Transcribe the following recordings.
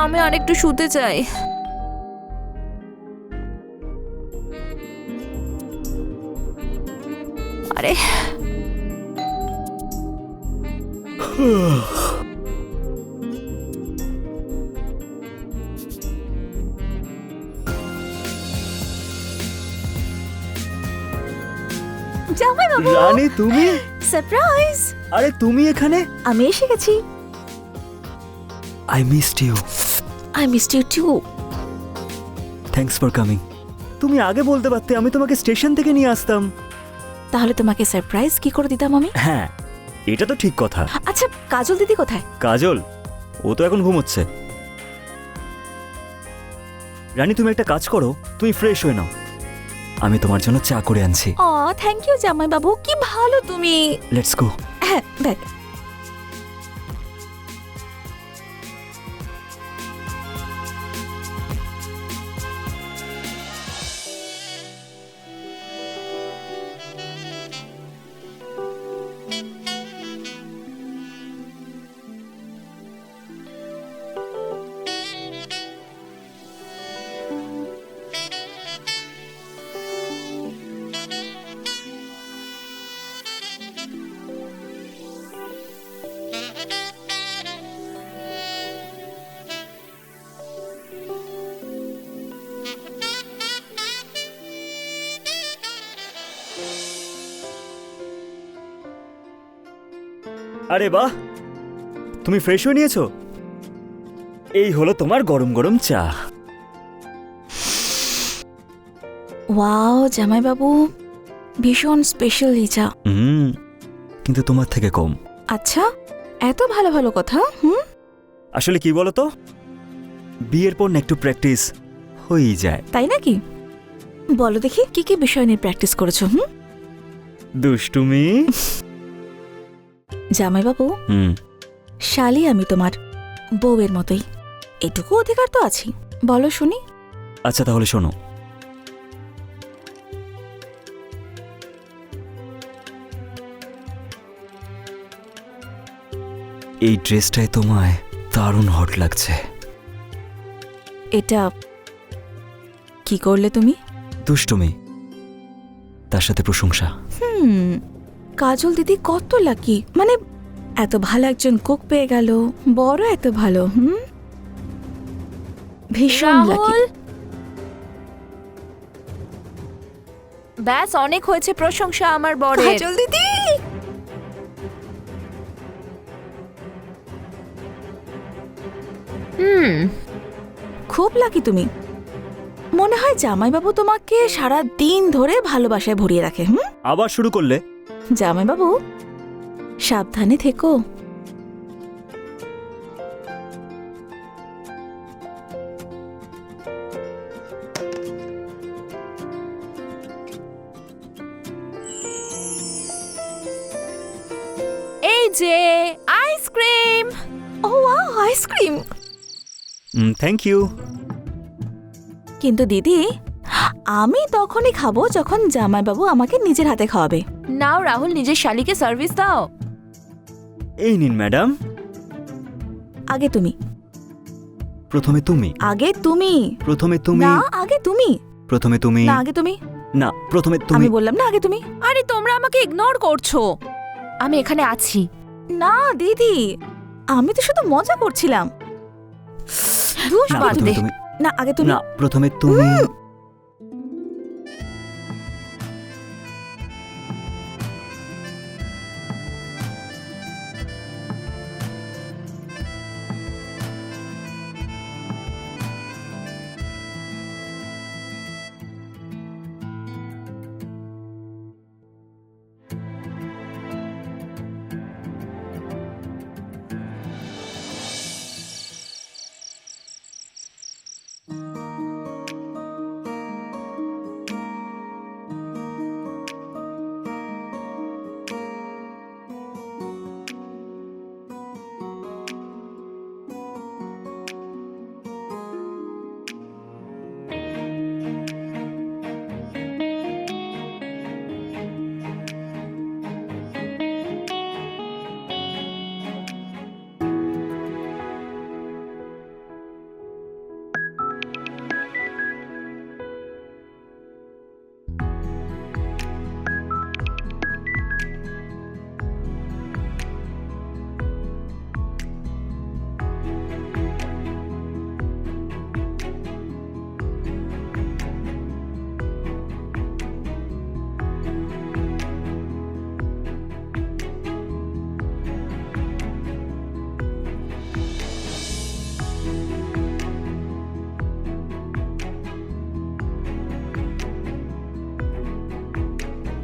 আমি আরেকটু শুতে চাই। আরে জামাই বাবু, রানী তুমি? সারপ্রাইজ! আরে তুমি এখানে? আমি এসে গেছি। I missed you. I missed you too. Thanks for coming. তুমি আগে বলতে পারতে, আমি তোমাকে স্টেশন থেকে নিয়ে আসতাম। তাহলে তোমাকে সারপ্রাইজ কি করে দিতাম আমি? হ্যাঁ, এটা তো ঠিক কথা। আচ্ছা, কাজল দিদি কোথায়? কাজল? ও তো এখন ঘুমোচ্ছে। রানী তুমি একটা কাজ করো, তুমি ফ্রেশ হয়ে নাও, আমি তোমার জন্য চা করে আনছি। থ্যাংক ইউ জামাই বাবু, কি ভালো তুমি। Let's go. হ্যাঁ, দেখ। আরে বাহ, তুমি ফ্রেশ হয়ে নিয়েছো? এই হলো তোমার গরম গরম চা। ওয়াও জামাই বাবু, ভীষণ স্পেশাল এই চা। কিন্তু তোমার থেকে কম। আচ্ছা, এত ভালো ভালো কথা। আসলে কি বলতো, বিয়ের পর না একটু প্র্যাকটিস হয়েই যায়। তাই নাকি? বলো দেখি, কি কি বিষয় নিয়ে প্র্যাকটিস করেছো? দুষ্টুমি। জামাই বাবু, শালি আমি তোমার বউয়ের মতোই, এটুকু অধিকার তো আছে। বলো শুনি। আচ্ছা তাহলে শোনো, এই ড্রেসটায় তোমায় দারুণ হট লাগছে। এটা কি করলে তুমি? দুষ্টুমি, তার সাথে প্রশংসা। কাজল দিদি কত লাকি, মানে এত ভালো একজন কুক পেয়ে গেল, বড় এত ভালো। ভীষণ লাকি। ব্যাস, অনেক হয়েছে প্রশংসা আমার বড়। কাজল দিদি, খুব লাকি তুমি। মনে হয় জামাইবাবু তোমাকে সারা দিন ধরে ভালোবাসায় ভরিয়ে রাখে। আবার শুরু করলে? জামাইবাবু সাবধানে থেকো। এই যে আইসক্রিম। ও ওয়াও, আইসক্রিম। Thank you. কিন্তু দিদি, আমি তখনই খাবো যখন জামাইবাবু আমাকে নিজের হাতে খাওয়াবে। নাও রাহুল, নিজের শালিকে সার্ভিস দাও। এই নিন ম্যাডাম। আগে তুমি। প্রথমে তুমি। আগে তুমি। প্রথমে তুমি। না, আগে তুমি। প্রথমে তুমি। না, আগে তুমি। না, প্রথমে তুমি। আমি বললাম না, আগে তুমি। আরে তোমরা আমাকে ইগনোর করছো। আমি এখানে আছি। না দিদি, আমি তো শুধু মজা করছিলাম। ধুস না, বাদ প্রথমে দে। তুমি। না, আগে তুমি। না, প্রথমে তুমি।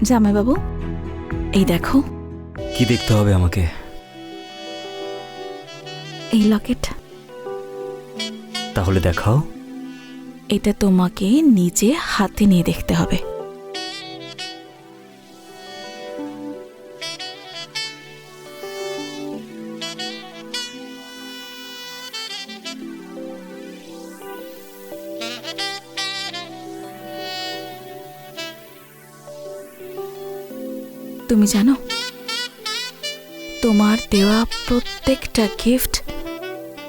জামাইবাবু, এই দেখো, কি দেখতে হবে আমাকে? এই লকেট। তাহলে দেখাও। এটা তোমাকে নিজে হাতে নিয়ে দেখতে হবে। তুমি জানো, তোমার দেওয়া প্রত্যেকটা গিফট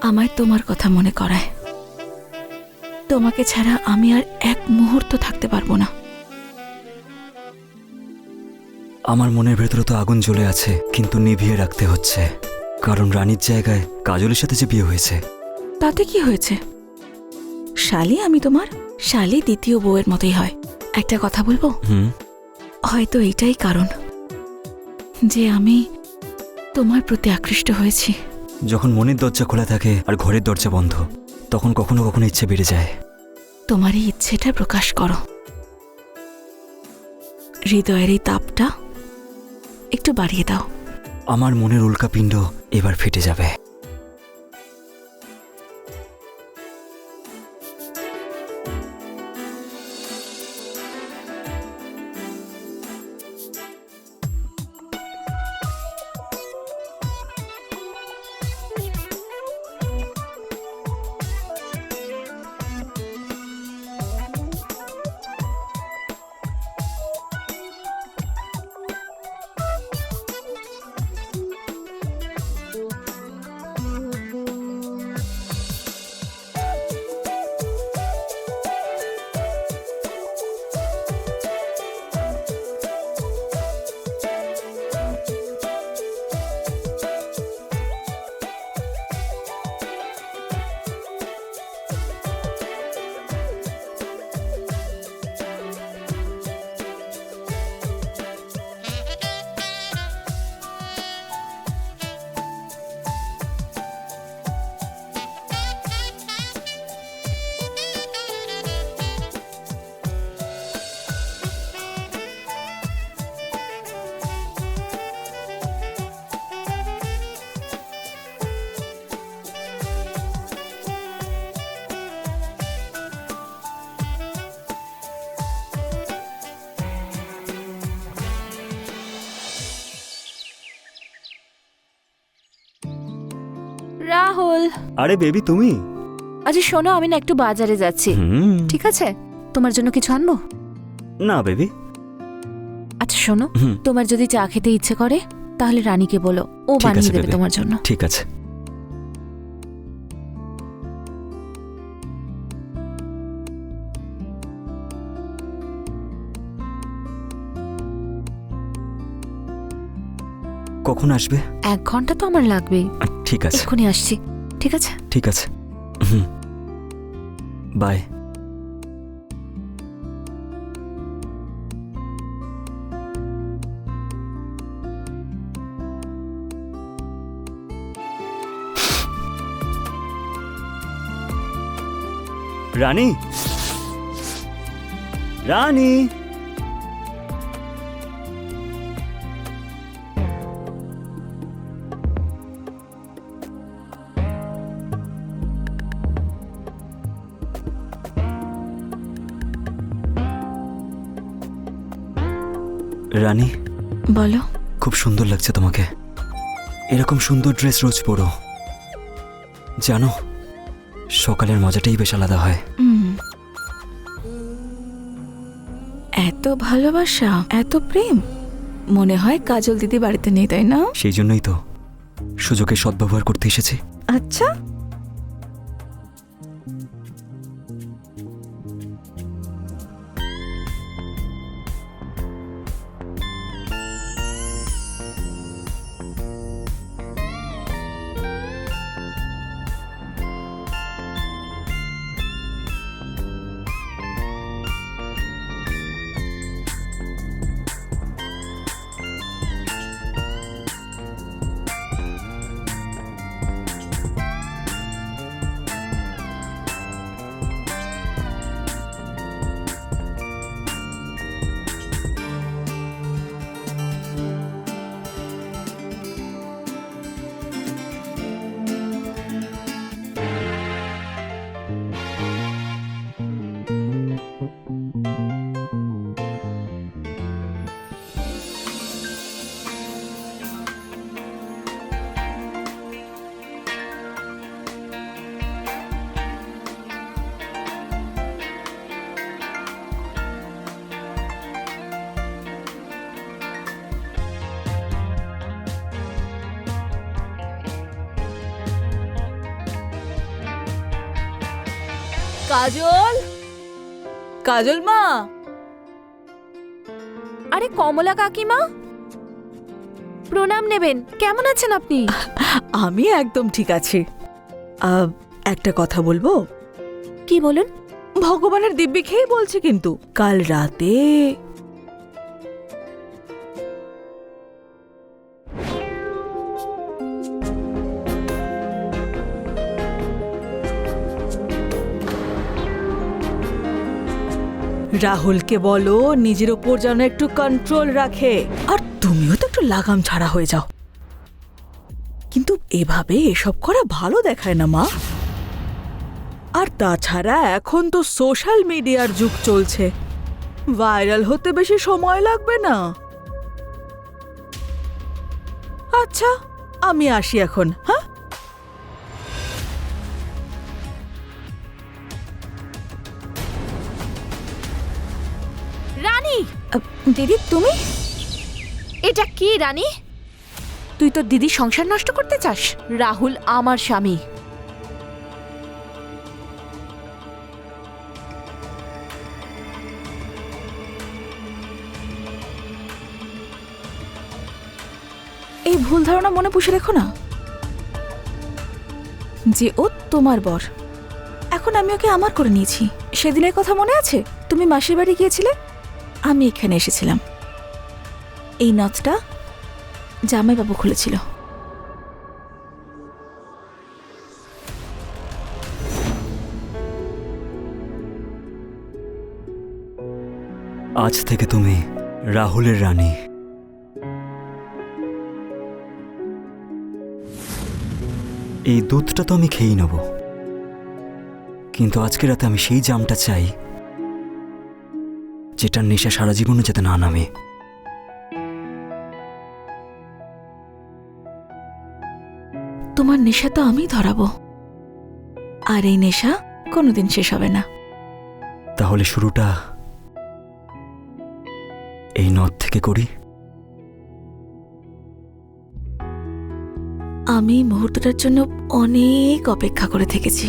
আমায় তোমার কথা মনে করায়। তোমাকে ছাড়া আমি আর এক মুহূর্ত থাকতে পারবো না। আমার মনের ভেতরে তো আগুন জ্বলে আছে, কিন্তু নিভিয়ে রাখতে হচ্ছে, কারণ রানীর জায়গায় কাজলের সাথে যে বিয়ে হয়েছে। তাতে কি হয়েছে? শালি আমি তোমার, শালি দ্বিতীয় বউয়ের মতোই হয়। একটা কথা বলবো, হয়তো এটাই কারণ যে আমি তোমার প্রতি আকৃষ্ট হয়েছি। যখন মনের দরজা খোলা থাকে আর ঘরের দরজা বন্ধ, তখন কখনো কখনো ইচ্ছে বেড়ে যায়। তোমার এই ইচ্ছেটা প্রকাশ করো। হৃদয়ের এই তাপটা একটু বাড়িয়ে দাও। আমার মনের উল্কাপিণ্ড এবার ফেটে যাবে। রাহুল, আরে বেবি, তুমি? আচ্ছা শোনো, আমি না একটু বাজারে যাচ্ছি, ঠিক আছে? তোমার জন্য কিছু আনবো? না বেবি। আচ্ছা শোনো, তোমার যদি চা খেতে ইচ্ছে করে তাহলে রানীকে বলো, ও ঠিক আছে বানিয়ে দেবে baby। তোমার জন্য। ঠিক আছে। কখন আসবে? 1 ঘন্টা তো আমার লাগবেই। ঠিক আছে, এক্ষুনি আসছি, ঠিক আছে? ঠিক আছে। বাই। রানী, রানী, রানী, বলো। খুব সুন্দর লাগছে তোমাকে। এরকম সুন্দর ড্রেস রোজ পরো। জানো, সকালের মজাটাই বেশ আলাদা হয়। এত ভালোবাসা, এত প্রেম, মনে হয় কাজল দিদি বাড়িতে নেই, তাই না? সেই জন্যই তো সুযোগের সদ্ব্যবহার করতে এসেছি। আচ্ছা, কাজল, কাজল মা। আরে কমলা কাকিমা, প্রণাম নেবেন। কেমন আছেন আপনি? আমি একদম ঠিক আছি। একটা কথা বলবো? কি বলুন? ভগবানের দিব্যি খেয়ে বলছি, কিন্তু কাল রাতে রাহুলকে বলো নিজের ওপর যেন একটু কন্ট্রোল রাখে, আর তুমিও তো একটু লাগাম ছাড়া হয়ে যাও। কিন্তু এভাবে এসব করা ভালো দেখায় না মা। আর তাছাড়া এখন তো সোশ্যাল মিডিয়ার যুগ চলছে, ভাইরাল হতে বেশি সময় লাগবে না। আচ্ছা, আমি আসি এখন। হ্যাঁ, রানী! দিদি তুমি? এটা কি রানী? তুই তোর দিদির সংসার নষ্ট করতে চাস? রাহুল আমার স্বামী। এই ভুল ধারণা মনে পুষে রেখো না যে ও তোমার বর। এখন আমি ওকে আমার করে নিয়েছি। সেদিনের কথা মনে আছে? তুমি মাসির বাড়ি গিয়েছিলে, আমি এখানে এসেছিলাম। এই নথটা জামাইবাবু খুলেছিল। আজ থেকে তুমি রাহুলের রানী। এই দুধটা তো আমি খেয়েই নেব, কিন্তু আজকে রাতে আমি সেই জামটা চাই যেটার নেশা সারা জীবনে যাতে না নামে। তোমার নেশা তো আমি ধরাবো, আর এই নেশা কোনোদিন শেষ হবে না। তাহলে শুরুটা এই নদ থেকে করি। আমি মুহূর্তটার জন্য অনেক অপেক্ষা করে থেকেছি।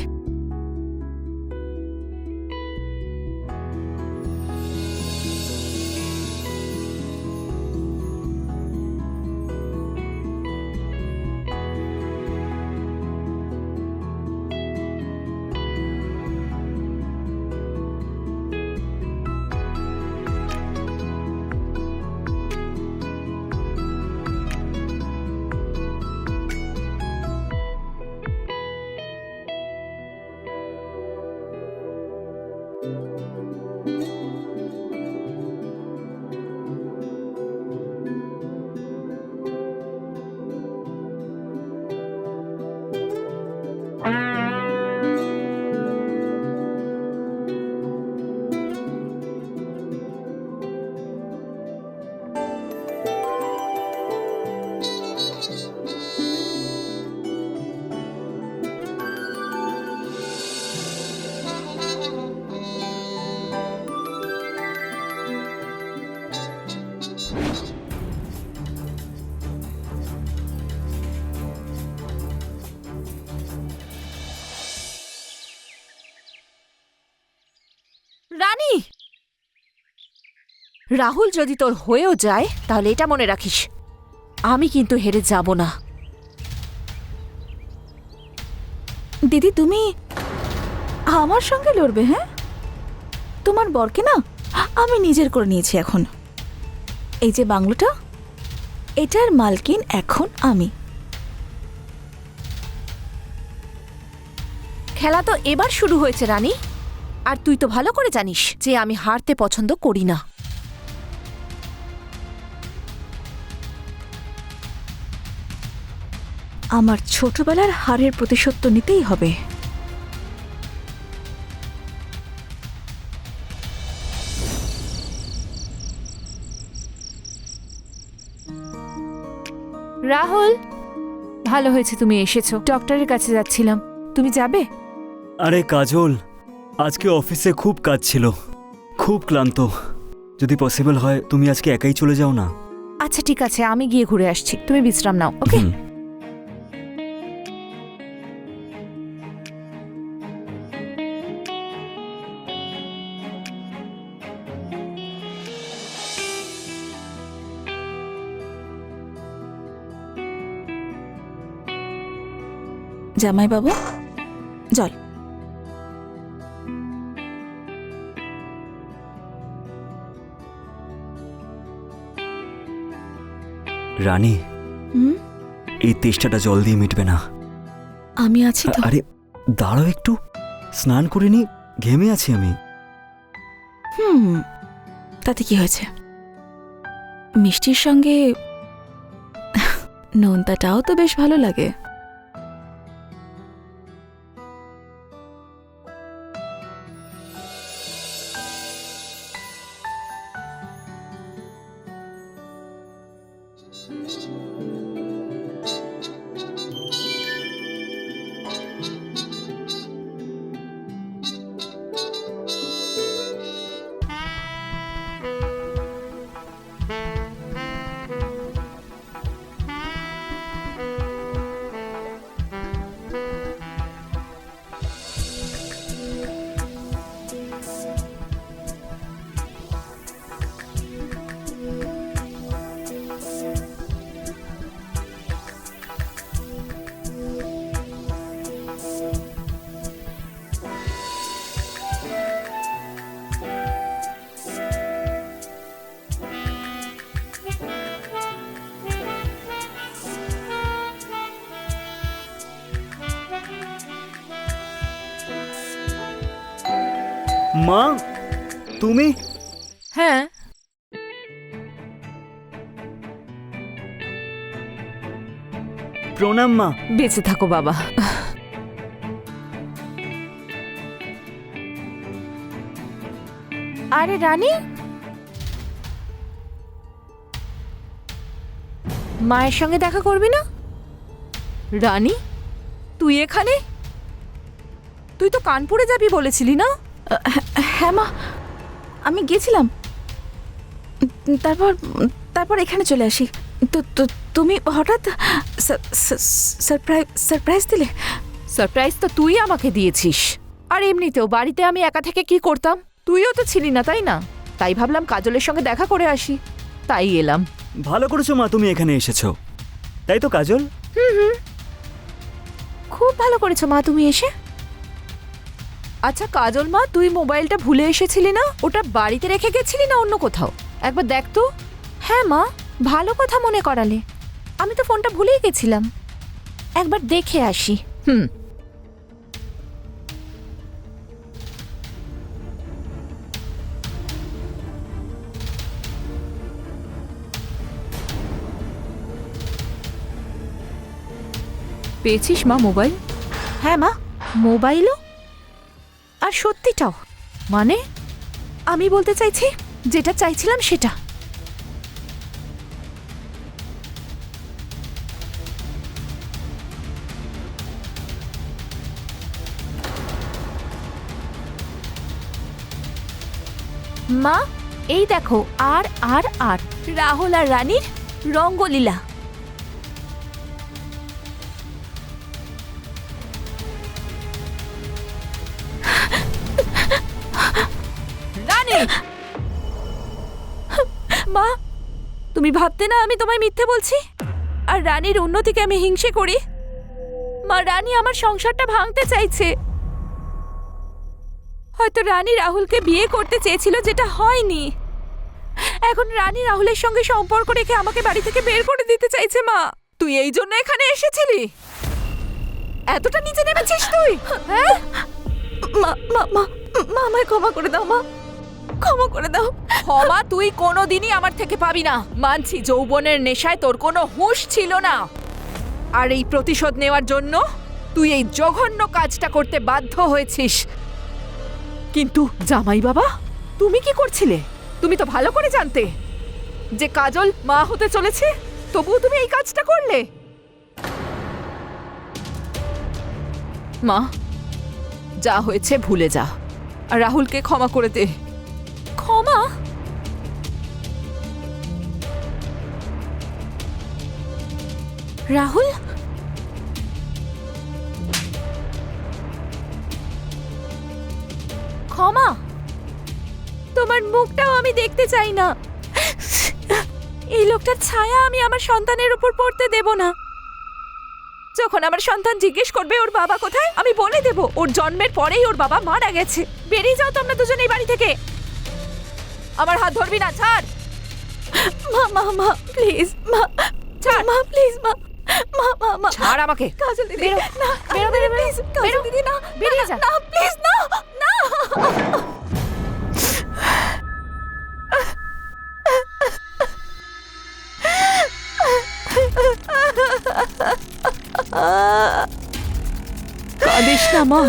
রানী! রাহুল যদি তোর হয়েও যায় তাহলে এটা মনে রাখিস, আমি কিন্তু হেরে যাব না। দিদি তুমি আমার সঙ্গে লড়বে? হ্যাঁ, তোমার বরকে না আমি নিজের করে নিয়েছি এখন। এই যে বাংলোটা, এটার মালকিন এখন আমি। খেলা তো এবার শুরু হয়েছে রানী, আর তুই তো ভালো করে জানিস যে আমি হারতে পছন্দ করি না। আমার ছোটবেলার হারের প্রতিশোধ তো নিতেই হবে। রাহুল, ভালো হয়েছে তুমি এসেছো। ডক্টরের কাছে যাচ্ছিলাম, তুমি যাবে? আরে কাজল, আজকে অফিসে খুব কাজ ছিল, খুব ক্লান্ত। যদি পসিবল হয় তুমি আজকে একাই চলে যাও না। আচ্ছা ঠিক আছে, আমি গিয়ে ঘুরে আসছি, তুমি বিশ্রাম নাও। ওকে? হুম। জামাইবাবু, জল। রানী, হুম, এই তেষ্টাটা জল দিয়ে মিটবে না। আমি আছি তো। আরে দাঁড়াও একটু, স্নান করে নি, ঘেমে আছি আমি। হুম, তাতে কি হয়েছে? মিষ্টির সঙ্গে নোনতাটাও তো বেশ ভালো লাগে। মা, তুমি? হ্যাঁ, প্রণাম মা। বেঁচে থাকো বাবা। আরে রানী, মায়ের সঙ্গে দেখা করবি না? রানী, তুই এখানে? তুই তো কানপুরে যাবি বলেছিলি না? হ্যাঁ মা, আমি গেছিলাম, তারপর তারপর এখানে চলে আসি। তো তুমি হঠাৎ সারপ্রাইজ দিলে। সারপ্রাইজ তো তুই আমাকে দিয়েছিস। আর এমনিতেও বাড়িতে আমি একা থেকে কি করতাম? তুইও তো ছিলি না, তাই না? তাই ভাবলাম কাজলের সঙ্গে দেখা করে আসি, তাই এলাম। ভালো করেছো মা, তুমি এখানে এসেছো। তাই তো কাজল? খুব ভালো করেছো মা তুমি এসে। আচ্ছা কাজল মা, তুই মোবাইলটা ভুলে এসেছিলি না? ওটা বাড়িতে রেখে গেছিলি না অন্য কোথাও? একবার দেখ তো। হ্যাঁ মা, ভালো কথা মনে করালে। আমি তো ফোনটা ভুলেই গেছিলাম, একবার দেখে আসি। পেয়েছিস মা মোবাইল? হ্যাঁ মা, মোবাইলও আর সত্যিটাও। মানে আমি বলতে চাইছি যেটা চাইছিলাম সেটা। মা এই দেখো, আর আর আর রাহুল আর রানীর রঙ্গলীলা। রানী, মা তুমি ভাবতে না আমি তোমায় মিথ্যে বলছি আর রানীর উন্নতিকে আমি হিংসে করি? মা, রানী আমার সংসারটা ভাঙতে চাইছে। হয়তো রানী রাহুলকে বিয়ে করতে চেয়েছিল, যেটা হয়নি। এখন রানী রাহুলের সঙ্গে সম্পর্ক রেখে আমাকে বাড়ি থেকে বের করে দিতে চাইছে। মা, তুই এই জন্য এখানে এসেছিলি? এতটা নিচে নেমেছিস তুই? হ্যাঁ মা মা মা মা, আমায় ক্ষমা করে দাও মা, ক্ষমা করে দাও। ক্ষমা তুই কোনোদিনই আমার থেকে পাবি না। মানছি যৌবনের নেশায় তোর কোনো হুঁশ ছিল না, আর এই প্রতিশোধ নেওয়ার জন্য তুই এই জঘন্য কাজটা করতে বাধ্য হয়েছিস। কিন্তু জামাই বাবা, তুমি কি করছিলে? তুমি তো ভালো করে জানতে যে কাজল মা হতে চলেছে, তবুও তুমি এই কাজটা করলে। মা, যা হয়েছে ভুলে যা আর রাহুলকে ক্ষমা করে দে। ক্ষমা? রাহুল, ক্ষমা? তোমার মুখটাও আমি দেখতে চাই না। এই লোকটার ছায়া আমি আমার সন্তানের উপর পড়তে দেব না। যখন আমার সন্তান জিজ্ঞেস করবে ওর বাবা কোথায়, আমি বলে দেব ওর জন্মের পরেই ওর বাবা মারা গেছে। বেরিয়ে যাও তোমরা দুজনে এই বাড়ি থেকে। আমার হাত ধরবি না, ছাড়। মা মা মা প্লিজ মা, ছাড়। মা প্লিজ মা, মা মা মা ছাড় আমাকে। কাজল দিদি বেরো। না, বেরো, বেরো বেরো, প্লিজ, কাজল বেরো। দিদি না, বেরিয়ে যা। না প্লিজ না, না। কাঁদিস না মা।